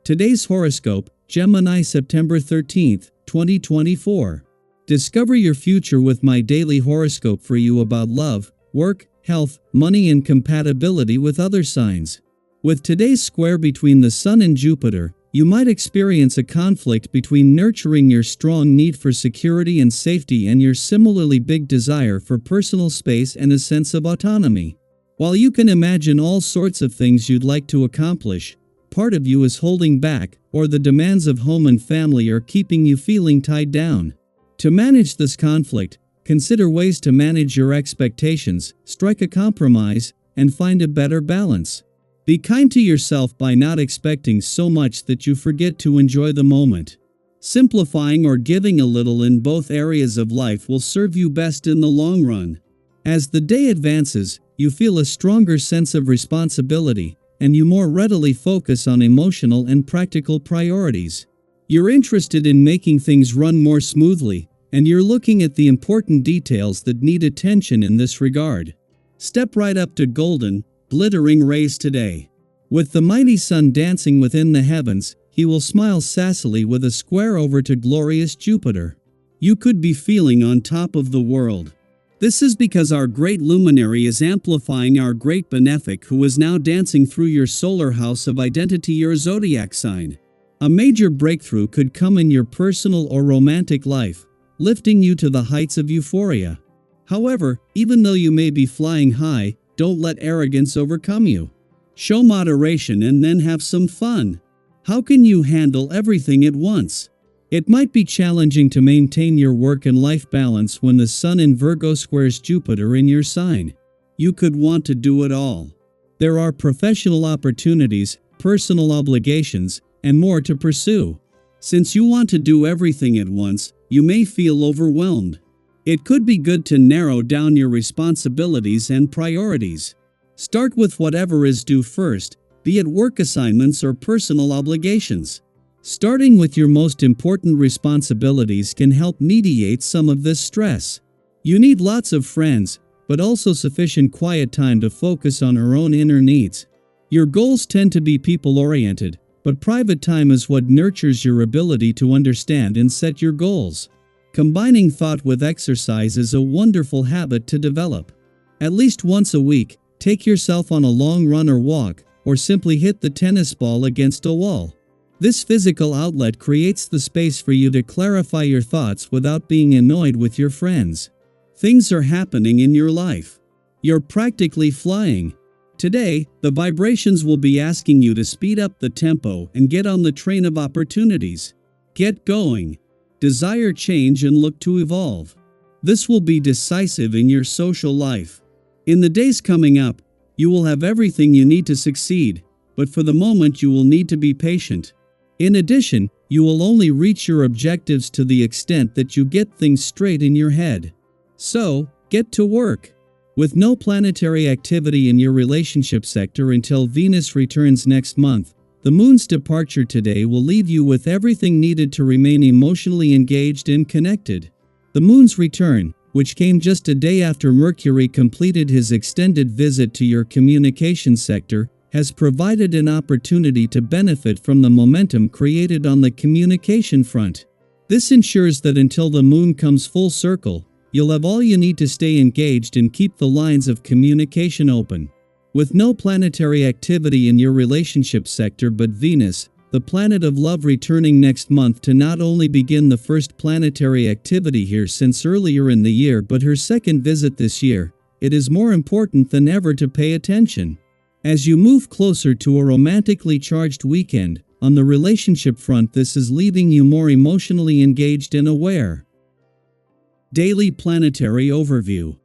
Today's horoscope, Gemini September 13th, 2024. Discover your future with my daily horoscope for you about love, work, health, money and compatibility with other signs. With today's square between the Sun and Jupiter, you might experience a conflict between nurturing your strong need for security and safety and your similarly big desire for personal space and a sense of autonomy. While you can imagine all sorts of things you'd like to accomplish, part of you is holding back, or the demands of home and family are keeping you feeling tied down. To manage this conflict, consider ways to manage your expectations, strike a compromise, and find a better balance. Be kind to yourself by not expecting so much that you forget to enjoy the moment. Simplifying or giving a little in both areas of life will serve you best in the long run. As the day advances, you feel a stronger sense of responsibility, and you more readily focus on emotional and practical priorities. You're interested in making things run more smoothly, and you're looking at the important details that need attention in this regard. Step right up to golden, glittering rays today. With the mighty sun dancing within the heavens, he will smile sassily with a square over to glorious Jupiter. You could be feeling on top of the world. This is because our great luminary is amplifying our great benefic who is now dancing through your solar house of identity, your zodiac sign. A major breakthrough could come in your personal or romantic life, lifting you to the heights of euphoria. However, even though you may be flying high, don't let arrogance overcome you. Show moderation and then have some fun. How can you handle everything at once? It might be challenging to maintain your work and life balance when the Sun in Virgo squares Jupiter in your sign. You could want to do it all. There are professional opportunities, personal obligations, and more to pursue. Since you want to do everything at once, you may feel overwhelmed. It could be good to narrow down your responsibilities and priorities. Start with whatever is due first, be it work assignments or personal obligations. Starting with your most important responsibilities can help mediate some of this stress. You need lots of friends, but also sufficient quiet time to focus on our own inner needs. Your goals tend to be people-oriented, but private time is what nurtures your ability to understand and set your goals. Combining thought with exercise is a wonderful habit to develop. At least once a week, take yourself on a long run or walk, or simply hit the tennis ball against a wall. This physical outlet creates the space for you to clarify your thoughts without being annoyed with your friends. Things are happening in your life. You're practically flying. Today, the vibrations will be asking you to speed up the tempo and get on the train of opportunities. Get going. Desire change and look to evolve. This will be decisive in your social life. In the days coming up, you will have everything you need to succeed, but for the moment you will need to be patient. In addition, you will only reach your objectives to the extent that you get things straight in your head. So, get to work. With no planetary activity in your relationship sector until Venus returns next month, the moon's departure today will leave you with everything needed to remain emotionally engaged and connected. The moon's return, which came just a day after Mercury completed his extended visit to your communication sector, has provided an opportunity to benefit from the momentum created on the communication front. This ensures that until the moon comes full circle, you'll have all you need to stay engaged and keep the lines of communication open. With no planetary activity in your relationship sector but Venus, the planet of love, returning next month to not only begin the first planetary activity here since earlier in the year but her second visit this year, it is more important than ever to pay attention. As you move closer to a romantically charged weekend, on the relationship front this is leaving you more emotionally engaged and aware. Daily Planetary Overview.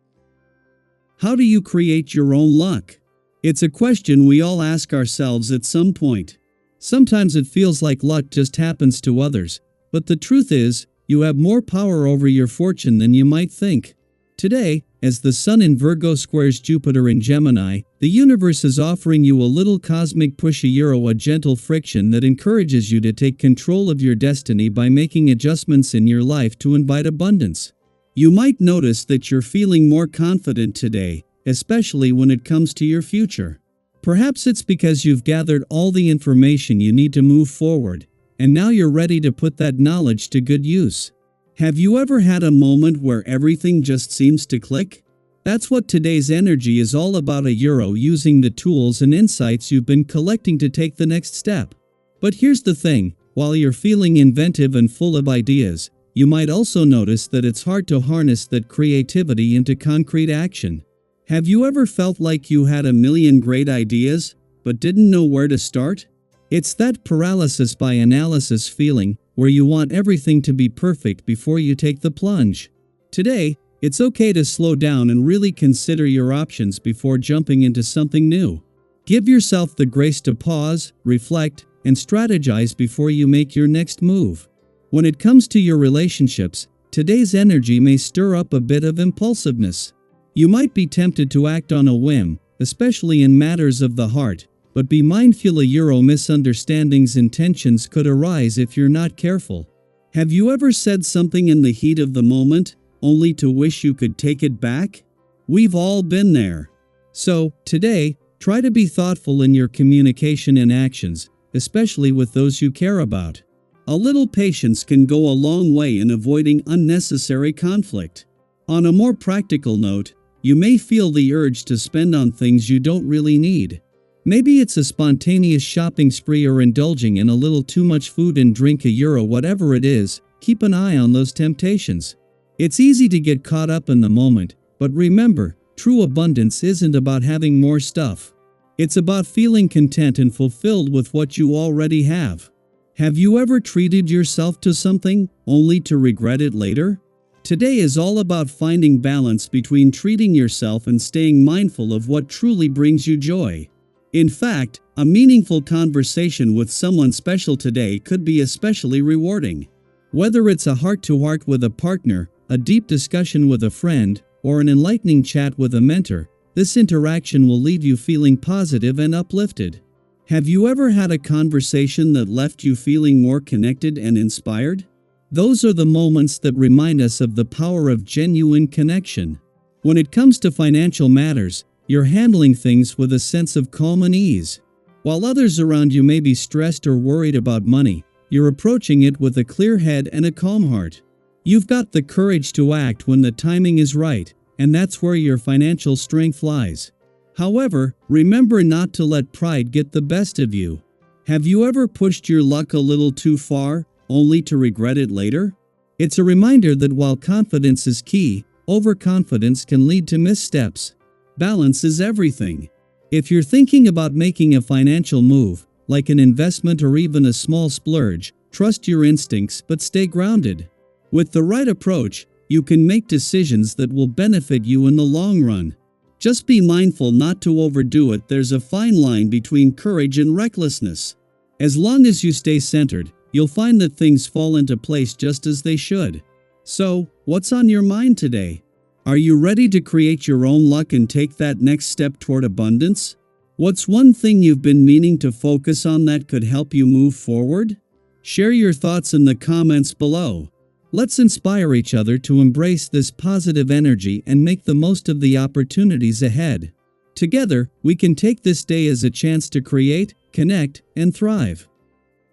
How do you create your own luck? It's a question we all ask ourselves at some point. Sometimes it feels like luck just happens to others, but the truth is, you have more power over your fortune than you might think. Today, as the Sun in Virgo squares Jupiter in Gemini, the universe is offering you a little cosmic push, a gentle friction that encourages you to take control of your destiny by making adjustments in your life to invite abundance. You might notice that you're feeling more confident today, especially when it comes to your future. Perhaps it's because you've gathered all the information you need to move forward, and now you're ready to put that knowledge to good use. Have you ever had a moment where everything just seems to click? That's what today's energy is all about, a Euro using the tools and insights you've been collecting to take the next step. But here's the thing, while you're feeling inventive and full of ideas, you might also notice that it's hard to harness that creativity into concrete action. Have you ever felt like you had a million great ideas, but didn't know where to start? It's that paralysis by analysis feeling, where you want everything to be perfect before you take the plunge. Today, it's okay to slow down and really consider your options before jumping into something new. Give yourself the grace to pause, reflect, and strategize before you make your next move. When it comes to your relationships, today's energy may stir up a bit of impulsiveness. You might be tempted to act on a whim, especially in matters of the heart, but be mindful a Euro misunderstandings and tensions could arise if you're not careful. Have you ever said something in the heat of the moment, only to wish you could take it back? We've all been there. So, today, try to be thoughtful in your communication and actions, especially with those you care about. A little patience can go a long way in avoiding unnecessary conflict. On a more practical note, you may feel the urge to spend on things you don't really need. Maybe it's a spontaneous shopping spree or indulging in a little too much food and drink, a Euro, whatever it is, keep an eye on those temptations. It's easy to get caught up in the moment, but remember, true abundance isn't about having more stuff. It's about feeling content and fulfilled with what you already have. Have you ever treated yourself to something, only to regret it later? Today is all about finding balance between treating yourself and staying mindful of what truly brings you joy. In fact, a meaningful conversation with someone special today could be especially rewarding. Whether it's a heart-to-heart with a partner, a deep discussion with a friend, or an enlightening chat with a mentor, this interaction will leave you feeling positive and uplifted. Have you ever had a conversation that left you feeling more connected and inspired? Those are the moments that remind us of the power of genuine connection. When it comes to financial matters, you're handling things with a sense of calm and ease. While others around you may be stressed or worried about money, you're approaching it with a clear head and a calm heart. You've got the courage to act when the timing is right, and that's where your financial strength lies. However, remember not to let pride get the best of you. Have you ever pushed your luck a little too far, only to regret it later? It's a reminder that while confidence is key, overconfidence can lead to missteps. Balance is everything. If you're thinking about making a financial move, like an investment or even a small splurge, trust your instincts but stay grounded. With the right approach, you can make decisions that will benefit you in the long run. Just be mindful not to overdo it. There's a fine line between courage and recklessness. As long as you stay centered, you'll find that things fall into place just as they should. So, what's on your mind today? Are you ready to create your own luck and take that next step toward abundance? What's one thing you've been meaning to focus on that could help you move forward? Share your thoughts in the comments below. Let's inspire each other to embrace this positive energy and make the most of the opportunities ahead. Together, we can take this day as a chance to create, connect, and thrive.